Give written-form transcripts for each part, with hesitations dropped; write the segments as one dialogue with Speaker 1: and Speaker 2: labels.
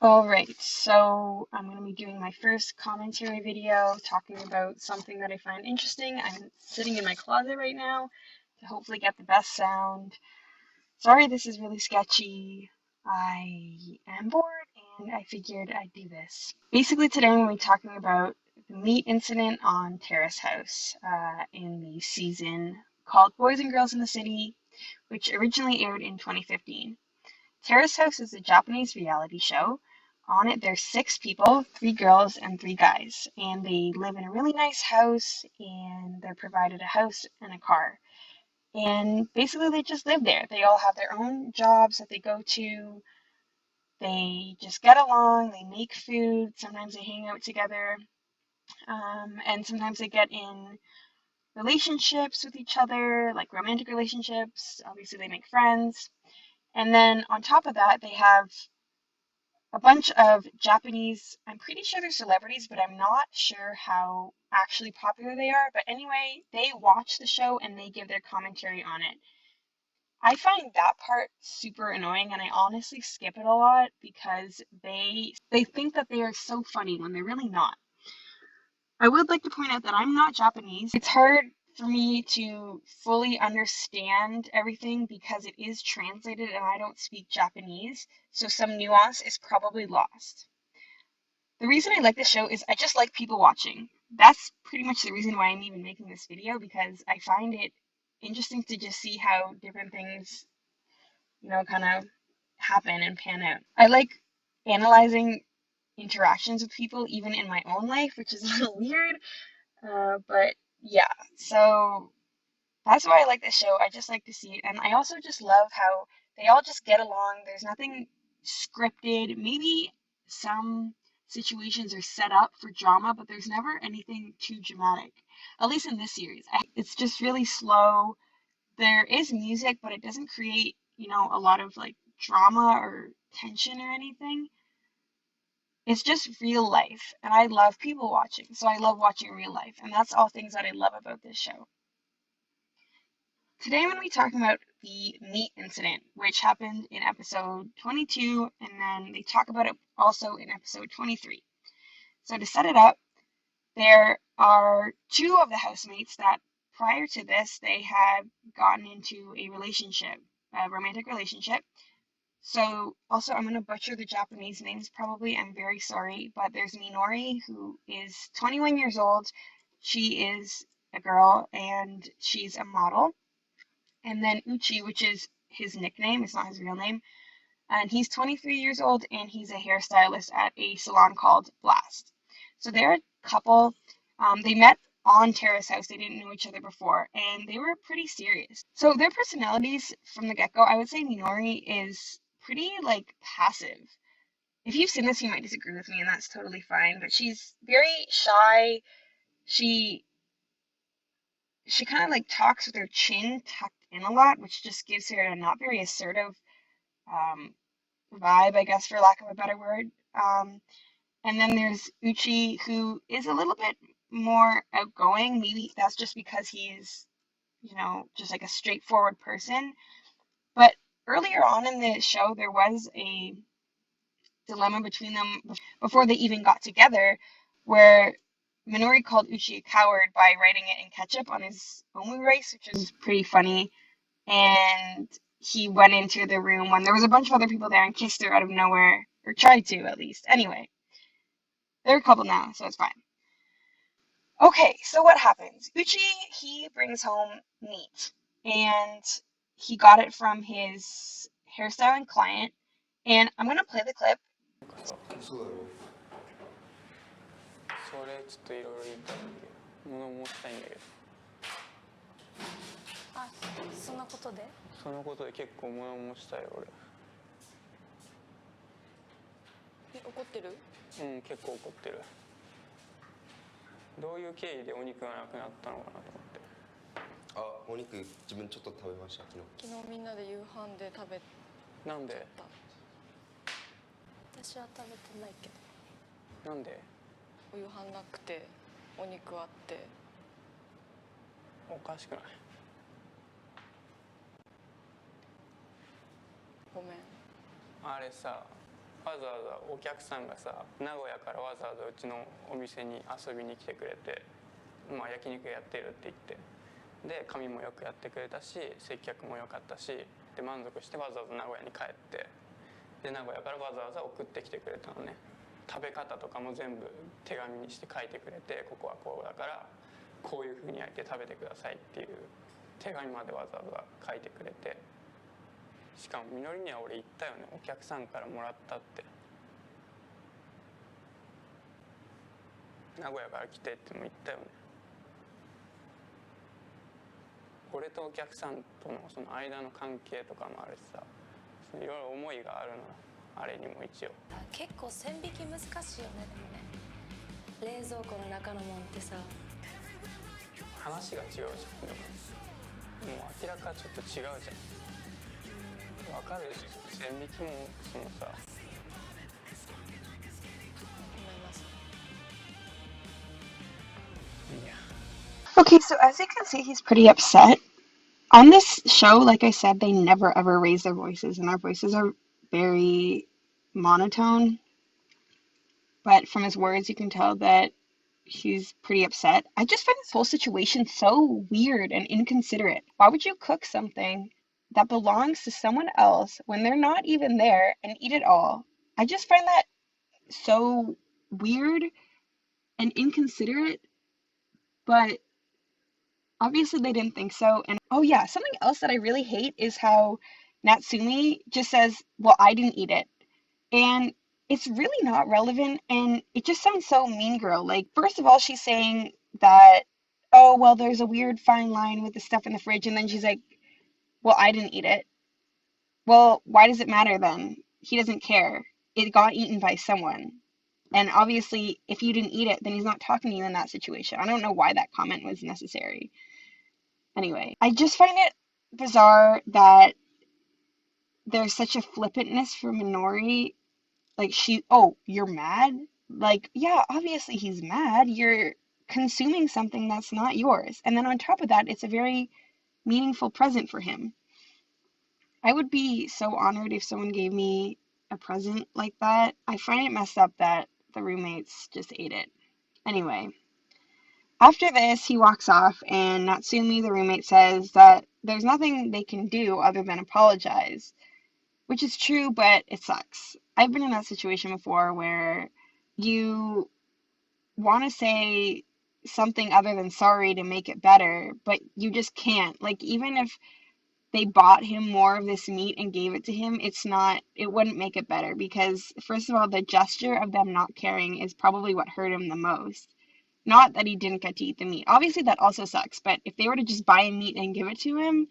Speaker 1: Alright, so I'm going to be doing my first commentary video talking about something that I find interesting. I'm sitting in my closet right now to hopefully get the best sound. Sorry, this is really sketchy. I am bored and I figured I'd do this. Basically, today I'm going to be talking about the meat incident on Terrace House in the season called Boys and Girls in the City, which originally aired in 2015. Terrace House is a Japanese reality show. On it, there's 6 people, 3 girls and 3 guys, and they live in a really nice house, and they're provided a house and a car. And basically, they just live there. They all have their own jobs that they go to. They just get along. They make food. Sometimes they hang out together, and sometimes they get in relationships with each other, like romantic relationships. Obviously, they make friends. And then on top of that, they have a bunch of Japanese, I'm pretty sure they're celebrities, but I'm not sure how actually popular they are. But anyway, they watch the show and they give their commentary on it. I find that part super annoying and I honestly skip it a lot because they think that they are so funny when they're really not. I would like to point out that I'm not Japanese. It's hard for me to fully understand everything because it is translated and I don't speak Japanese, so some nuance is probably lost. The reason I like this show is I just like people watching. That's pretty much the reason why I'm even making this video, because I find it interesting to just see how different things, kind of happen and pan out. I like analyzing interactions with people, even in my own life, which is a little weird. But yeah, so that's why I like this show. I just like to see it. And I also just love how they all just get along. There's nothing scripted. Maybe some situations are set up for drama, but there's never anything too dramatic. At least in this series. It's just really slow. There is music, but it doesn't create, a lot of like drama or tension or anything. It's just real life. And I love people watching. So I love watching real life. And that's all things that I love about this show. Today I'm going to be talking about the meat incident, which happened in episode 22, and then they talk about it also in episode 23. So to set it up, there are 2 of the housemates that prior to this, they had gotten into a relationship, a romantic relationship. So also I'm going to butcher the Japanese names probably, I'm very sorry, but there's Minori, who is 21 years old. She is a girl and she's a model. And then Uchi, which is his nickname, it's not his real name. And he's 23 years old and he's a hairstylist at a salon called Blast. So they're a couple. They met on Terrace House. They didn't know each other before and they were pretty serious. So their personalities from the get-go, I would say Minori is pretty like passive. If you've seen this, you might disagree with me and that's totally fine, but she's very shy. She kind of like talks with her chin tucked in a lot, which just gives her a not very assertive um, vibe, I guess, for lack of a better word. And then there's Uchi, who is a little bit more outgoing. Maybe that's just because he's, just like a straightforward person. But earlier on in the show, there was a dilemma between them before they even got together, where Minori called Uchi a coward by writing it in ketchup on his omu rice, which is pretty funny. And he went into the room when there was a bunch of other people there and kissed her out of nowhere, or tried to at least. Anyway, they're a couple now, so it's fine. Okay, so what happens? Uchi, he brings home meat, and he got it from his hairstyling client, and I'm gonna play the clip.
Speaker 2: あれさ、わざわざお客さんがさ、名古屋からわざわざうちのお店に遊びに来てくれて、まあ焼肉やってるって言って、で髪もよくやってくれたし、接客も良かったし、で満足してわざわざ名古屋に帰って、で名古屋からわざわざ送ってきてくれたのね。食べ方とかも全部手紙にして書いてくれて、ここはこうだからこういう風に焼いて食べてくださいっていう手紙までわざわざ書いてくれて、しかもみのりには俺言ったよね、お客さんからもらったって。名古屋から来てっても言ったよね。俺とお客さんとのその間の関係とかもあるしさ、いろいろ思いがあるの、あれにも一応。
Speaker 3: 結構線引き難しいよね。でもね、冷蔵庫の中のもんってさ、
Speaker 2: 話が違うじゃん。でももう明らかちょっと違うじゃん。わかるでしょ、線引きもそのさ。
Speaker 3: 思います。
Speaker 2: いや。
Speaker 1: Okay, so as you can see, he's pretty upset. On this show, like I said, they never ever raise their voices, and their voices are very monotone. But from his words, you can tell that he's pretty upset. I just find this whole situation so weird and inconsiderate. Why would you cook something that belongs to someone else when they're not even there and eat it all? I just find that so weird and inconsiderate, but obviously they didn't think so. And oh yeah, something else that I really hate is how Natsumi just says, well, I didn't eat it. And it's really not relevant, and it just sounds so mean girl. Like, first of all, she's saying that, oh, well, there's a weird fine line with the stuff in the fridge, and then she's like, well, I didn't eat it. Well, why does it matter then? He doesn't care. It got eaten by someone. And obviously, if you didn't eat it, then he's not talking to you in that situation. I don't know why that comment was necessary. Anyway, I just find it bizarre that there's such a flippantness for Minori. Like, oh, you're mad? Like, yeah, obviously he's mad. You're consuming something that's not yours. And then on top of that, it's a very meaningful present for him. I would be so honored if someone gave me a present like that. I find it messed up that the roommates just ate it. Anyway, after this, he walks off, and Natsumi, the roommate, says that there's nothing they can do other than apologize, which is true, but it sucks. I've been in that situation before where you want to say something other than sorry to make it better, but you just can't. Like, even if they bought him more of this meat and gave it to him, it wouldn't make it better, because first of all, the gesture of them not caring is probably what hurt him the most. Not that he didn't get to eat the meat. Obviously, that also sucks, but if they were to just buy meat and give it to him,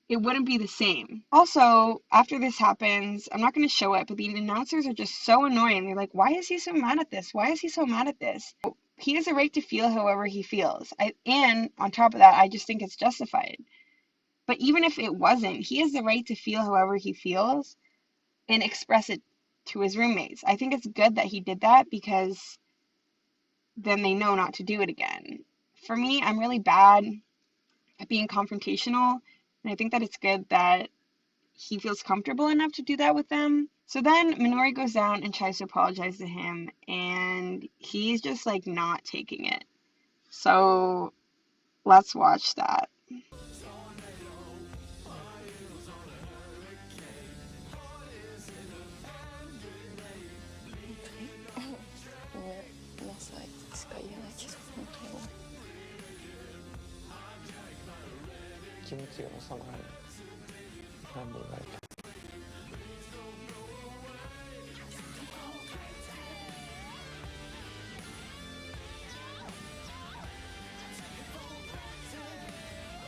Speaker 1: it wouldn't be the same. Also, after this happens, I'm not going to show it, but the announcers are just so annoying. They're like, why is he so mad at this? Why is he so mad at this? He has a right to feel however he feels. And on top of that, I just think it's justified. But even if it wasn't, he has the right to feel however he feels and express it to his roommates. I think it's good that he did that, because then they know not to do it again. For me, I'm really bad at being confrontational, and I think that it's good that he feels comfortable enough to do that with them. So then Minori goes down and tries to apologize to him, and he's just like not taking it. So let's watch that.
Speaker 3: ごめんなさいしか言えないけど、本当にごめん。
Speaker 2: 気持ちが収まらない。何度言われた。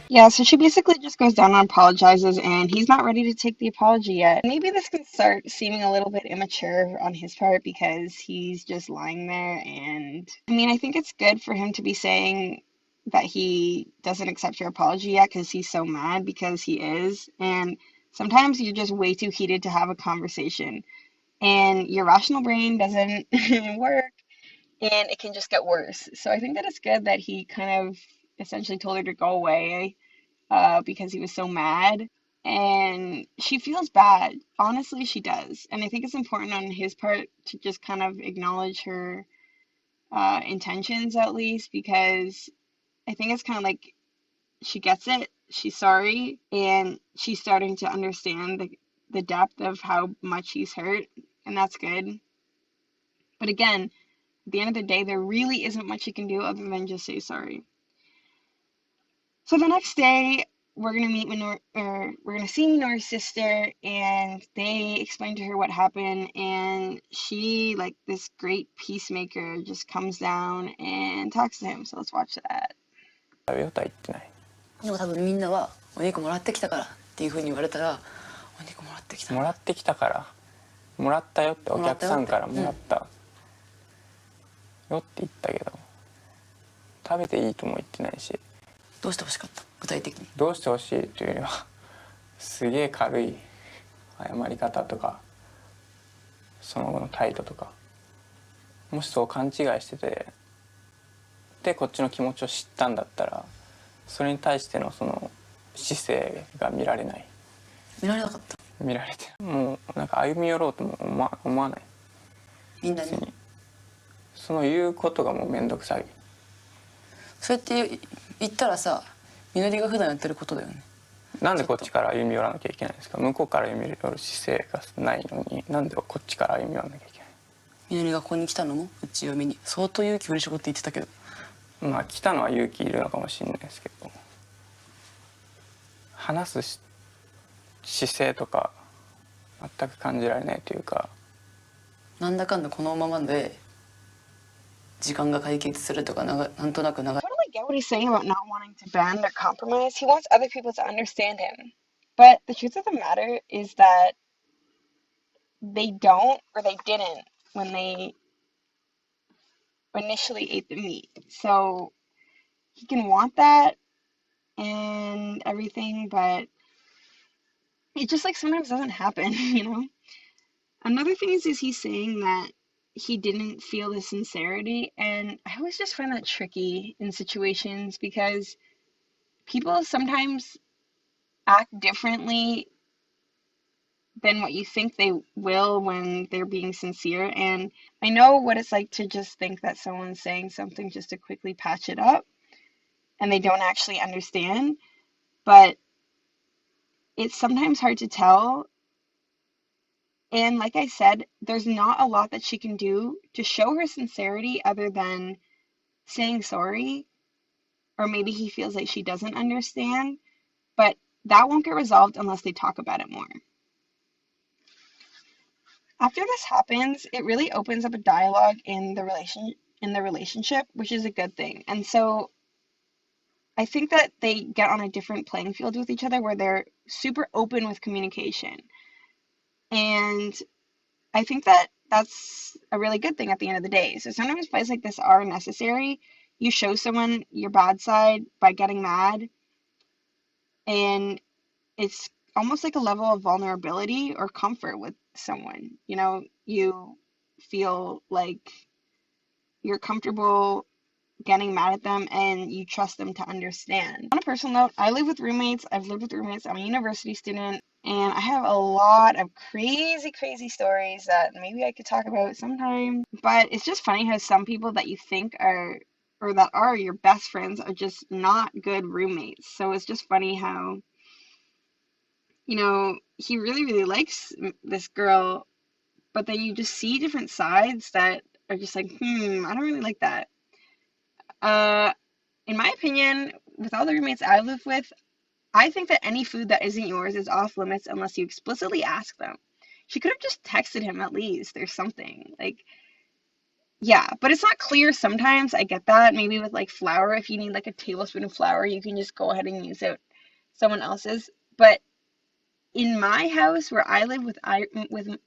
Speaker 1: Yeah, so she basically just goes down and apologizes, and he's not ready to take the apology yet. Maybe this can start seeming a little bit immature on his part because he's just lying there. And I mean, I think it's good for him to be saying that he doesn't accept your apology yet because he's so mad, because he is. And sometimes you're just way too heated to have a conversation, and your rational brain doesn't work, and it can just get worse. So I think that it's good that he kind of essentially told her to go away because he was so mad. and she feels bad. Honestly, she does. And I think it's important on his part to just kind of acknowledge her intentions at least, because I think it's kind of like she gets it, she's sorry, and she's starting to understand the depth of how much he's hurt, and that's good. But again, at the end of the day, there really isn't much you can do other than just say sorry. So the next day, we're gonna meet we're gonna see Minoru's sister, and they explain to her what happened, and she, like this great peacemaker, just comes down and talks to him. So let's watch that.
Speaker 2: 食べようとは言ってない。
Speaker 4: でも多分みんなはお肉もらってきたからっていう風に言われたら、お肉もらってきた。
Speaker 2: もらってきたから、もらったよってお客さんからもらったよって言ったけど、食べていいとも言ってないし。
Speaker 4: どうして欲しかった？具体的に。
Speaker 2: どうしてほしいというよりは、すげえ軽い謝り方とか、その後の態度とか、もしそう勘違いしてて、でこっちの気持ちを知ったんだったら、それに対してのその姿勢が見られない。
Speaker 4: 見られなかった。
Speaker 2: 見られて、もうなんか歩み寄ろうとも思わない。
Speaker 4: みんなに。
Speaker 2: その言うことがもうめんどくさい。
Speaker 4: そうやって言ったらさ、みのりが普段やってることだよね。
Speaker 2: なんでこっちから歩み寄らなきゃいけないんですか。向こうから歩み寄る姿勢がないのに、なんでこっちから歩み寄らなきゃいけない。
Speaker 4: みのりがここに来たのもうちを見に相当勇気振り絞って言ってたけど。
Speaker 2: まあ来たのは勇気いるのかもしれないですけど、話す姿勢とか全く感じられないというか。
Speaker 4: なんだかんだこのままで時間が解決するとかなんとなく
Speaker 1: I totally get what he's saying about not wanting to bend or compromise. He wants other people to understand him. But the truth of the matter is that they don't, or they didn't when they initially ate the meat. So he can want that and everything, but it just like sometimes doesn't happen, you know? Another thing is he's saying that he didn't feel the sincerity, and I always just find that tricky in situations because people sometimes act differently than what you think they will when they're being sincere. And I know what it's like to just think that someone's saying something just to quickly patch it up and they don't actually understand, but it's sometimes hard to tell. And like I said, there's not a lot that she can do to show her sincerity other than saying sorry, or maybe he feels like she doesn't understand, but that won't get resolved unless they talk about it more. After this happens, it really opens up a dialogue in the relationship, which is a good thing. And so I think that they get on a different playing field with each other where they're super open with communication. And I think that that's a really good thing at the end of the day. So sometimes fights like this are necessary. You show someone your bad side by getting mad, and it's almost like a level of vulnerability or comfort with someone. You know, you feel like you're comfortable getting mad at them and you trust them to understand. On a personal note, I live with roommates. I've lived with roommates. I'm a university student, and I have a lot of crazy stories that maybe I could talk about sometime. But it's just funny how some people that you think are, or that are your best friends, are just not good roommates. So it's just funny how, you know, he really likes this girl, but then you just see different sides that are just like, I don't really like that. In my opinion, with all the roommates I live with, I think that any food that isn't yours is off limits unless you explicitly ask them. She could have just texted him at least or something. Like, yeah, but it's not clear sometimes. I get that. Maybe with like flour, if you need like a tablespoon of flour, you can just go ahead and use it someone else's. But in my house where I live with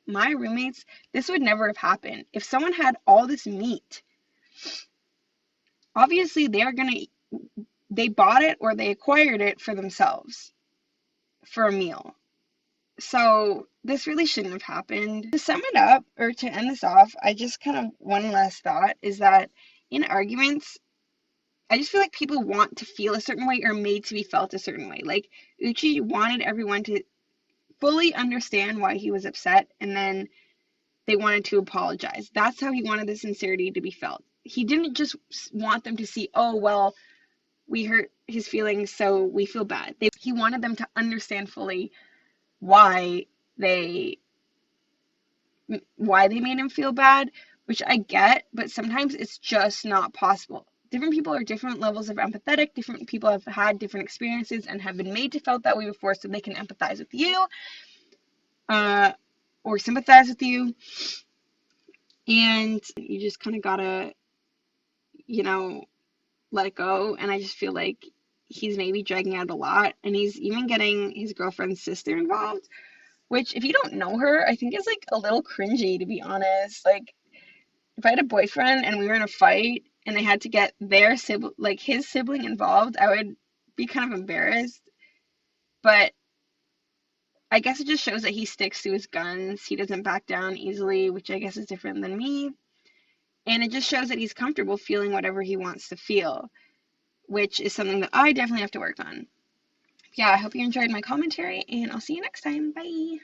Speaker 1: my roommates, this would never have happened. If someone had all this meat, obviously they bought it or they acquired it for themselves for a meal. So this really shouldn't have happened. To sum it up, or to end this off, I just kind of, one last thought is that in arguments, I just feel like people want to feel a certain way or made to be felt a certain way. Like Uchi wanted everyone to fully understand why he was upset, and then they wanted to apologize. That's how he wanted the sincerity to be felt. He didn't just want them to see, oh, well, we hurt his feelings, so we feel bad. He wanted them to understand fully why they made him feel bad, which I get, but sometimes it's just not possible. Different people are different levels of empathetic. Different people have had different experiences and have been made to feel that way before, so they can empathize with you, or sympathize with you. And you just kind of gotta, let it go. And I just feel like he's maybe dragging out a lot, and he's even getting his girlfriend's sister involved, which, if you don't know her, I think is like a little cringy, to be honest. Like, if I had a boyfriend and we were in a fight and they had to get their sibling, like his sibling, involved, I would be kind of embarrassed. But I guess it just shows that he sticks to his guns. He doesn't back down easily, which I guess is different than me. And it just shows that he's comfortable feeling whatever he wants to feel, which is something that I definitely have to work on. Yeah, I hope you enjoyed my commentary, and I'll see you next time. Bye.